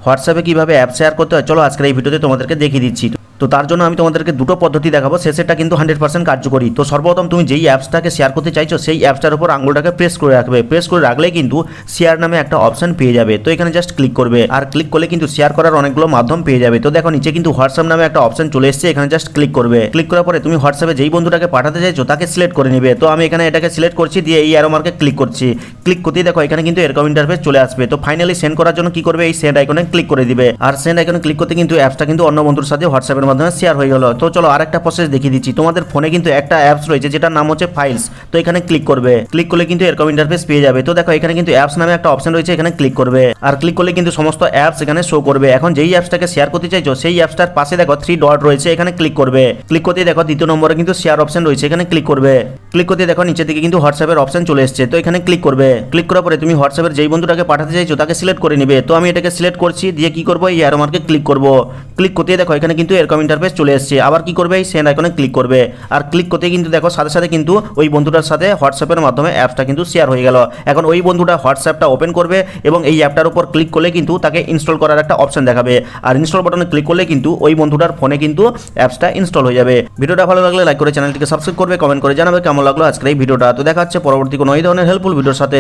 হোয়াটসঅ্যাপে কীভাবে app share করতে হয় চলো আজকের এই ভিডিওতে তোমাদেরকে দেখিয়ে দিচ্ছি। তো তার জন্য আমি তোমাদেরকে দুটো পদ্ধতি দেখাবো, শেষেরটা কিন্তু 100% কার্যকরী। তো সর্বপ্রথম তুমি যেই অ্যাপসটাকে শেয়ার করতে চাইছো সেই অ্যাপসটার উপর আঙুলটাকে প্রেস করে রাখবে, প্রেস করে রাখলেই কিন্তু শেয়ার নামে একটা অপশন পেয়ে যাবে। তো এখানে জাস্ট ক্লিক করবে, আর ক্লিক করলে কিন্তু শেয়ার করার অনেকগুলো মাধ্যম পেয়ে যাবে। তো দেখো নিচে কিন্তু হোয়াটসঅ্যাপ নামে একটা অপশন চলে এসেছে, এখানে জাস্ট ক্লিক করবে। ক্লিক করার পরে তুমি হোয়াটসঅ্যাপে যেই বন্ধুটাকে পাঠাতে চাইছো তাকে সিলেক্ট করে নিবে। তো আমি এখানে এটাকে সিলেক্ট করছি, দিয়ে এই অ্যারো মার্কে ক্লিক করছি। ক্লিক করতেই দেখো এখানে কিন্তু এরকম ইন্টারফেস চলে আসবে। তো ফাইনালি সেন্ড করার জন্য কি করবে, এই সেন্ড আইকনে ক্লিক করে দিবে। আর সেন্ড আইকনে ক্লিক করতে কিন্তু অ্যাপসটা কিন্তু অন্য বন্ধুর সাথে হোয়াটসঅ্যাপের মাধ্যমে শেয়ার হয়ে গেল। তো চলো আরেকটা প্রসেস দেখিয়ে দিচ্ছি। তোমাদের ফোনে কিন্তু একটা অ্যাপস রয়েছে যেটার নাম হচ্ছে ফাইলস। তো এখানে ক্লিক করবে, ক্লিক করলে কিন্তু এরকম ইন্টারফেস পেয়ে যাবে। তো দেখো এখানে কিন্তু অ্যাপস নামে একটা অপশন রয়েছে, এখানে ক্লিক করবে। আর ক্লিক করলে কিন্তু সমস্ত অ্যাপস এখানে শো করবে। এখন যেই অ্যাপসটাকে শেয়ার করতে চাইছো সেই অ্যাপসটার পাশে দেখো 3 ডট রয়েছে, এখানে ক্লিক করবে। ক্লিক করতে দেখো দ্বিতীয় নম্বরে কিন্তু শেয়ার অপশন রয়েছে, এখানে ক্লিক করবে। ক্লিক করতে দেখো নিচে দিকে কিন্তু হোয়াটসঅ্যাপের অপশন চলে এসেছে। তো এখানে ক্লিক করবে। ক্লিক করার পরে তুমি হোয়াটসঅ্যাপের যেই বন্ধুটাকে পাঠাতে চাইছো তাকে সিলেক্ট করে নিবে। তো আমি এটাকে সিলেক্ট করছি, দিয়ে কি করবো, এই অ্যারো মার্কে ক্লিক করব। ক্লিক করতে দেখো এখানে কিন্তু এরকম ইন্টারফেস চলে এসেছে। আবার কি করবে, এই সেন্ড আইকনে ক্লিক করবে। আর ক্লিক করতে কিন্তু দেখো সাথে সাথে কিন্তু ওই বন্ধুটার সাথে হোয়াটসঅ্যাপের মাধ্যমে অ্যাপসটা কিন্তু শেয়ার হয়ে গেল। এখন ওই বন্ধুটা হোয়াটসঅ্যাপটা ওপেন করবে এবং এই অ্যাপটার উপর ক্লিক করলে কিন্তু তাকে ইনস্টল করার একটা অপশন দেখাবে। আর ইনস্টল বাটনে ক্লিক করলে কিন্তু ওই বন্ধুটার ফোনে কিন্তু অ্যাপসটা ইনস্টল হয়ে যাবে। ভিডিওটা ভালো লাগলে লাইক করে চ্যানেলটিকে সাবস্ক্রাইব করবে, কমেন্ট করে জানাবে কেমন লাগলো আজকের এই ভিডিওটা। তো দেখা হচ্ছে পরবর্তী কোনো এই ধরনের হেল্পফুল ভিডিওর সাথে।